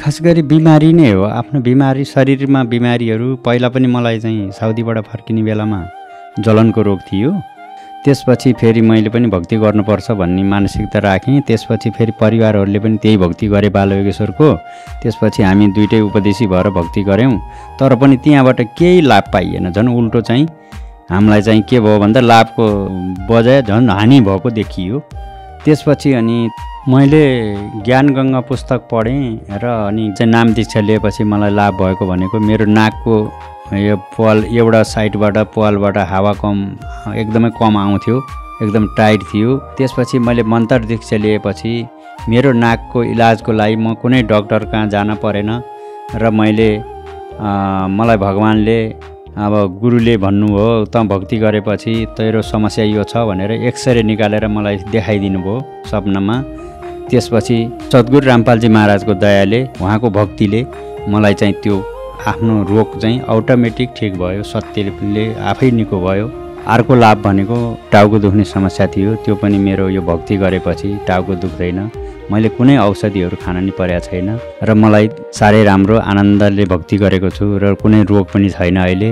खास गरी बिमारी नै हो। आफ्नो बिमारी, शरीरमा बिमारीहरू पहिला पनि मलाई चाहिँ साउदीबाट फर्किने बेलामा जलनको रोग थियो। त्यसपछि फेरि मैले पनि भक्ति गर्नुपर्छ भन्ने मानसिकता राखेँ। त्यसपछि फेरि परिवारहरूले पनि त्यही भक्ति गरे बालयोगेश्वरको। त्यसपछि हामी दुइटै उपदेशी भएर भक्ति गऱ्यौँ, तर पनि त्यहाँबाट केही लाभ पाइएन। झन् उल्टो चाहिँ हामीलाई चाहिँ के भयो भन्दा लाभको बजाय झन् हानि भएको देखियो। त्यसपछि अनि मैले ज्ञानगङ्गा पुस्तक पढेँ र अनि चाहिँ नाम दीक्षा लिएपछि मलाई लाभ भएको भनेको मेरो नाकको यो पाल एउटा साइडबाट पालबाट हावा एकदमै कम आउँथ्यो, एकदम टाइट थियो। त्यसपछि मैले मन्त्र दीक्षा लिएपछि मेरो नाकको इलाजको लागि म कुनै डक्टर कहाँ जान परेन र मलाई भगवानले अब गुरुले भन्नुभयो त भक्ति गरेपछि तेरो समस्या यो छ भनेर एक्सरे निकालेर मलाई देखाइदिनु भयो सपनामा। त्यसपछि सद्गुरु रामपालजी महाराजको दयाले, उहाँको भक्तिले मलाई चाहिँ त्यो आफ्नो रोग चाहिँ अटोमेटिक ठिक भयो, सत्यले आफै निको भयो। अर्को लाभ भनेको टाउको दुख्ने समस्या थियो, त्यो पनि मेरो यो भक्ति गरेपछि टाउको दुख्दैन। मैले कुनै औषधिहरू खान नि परेको छैन र मलाई साह्रै राम्रो आनन्दले भक्ति गरेको छु र कुनै रोग पनि छैन अहिले।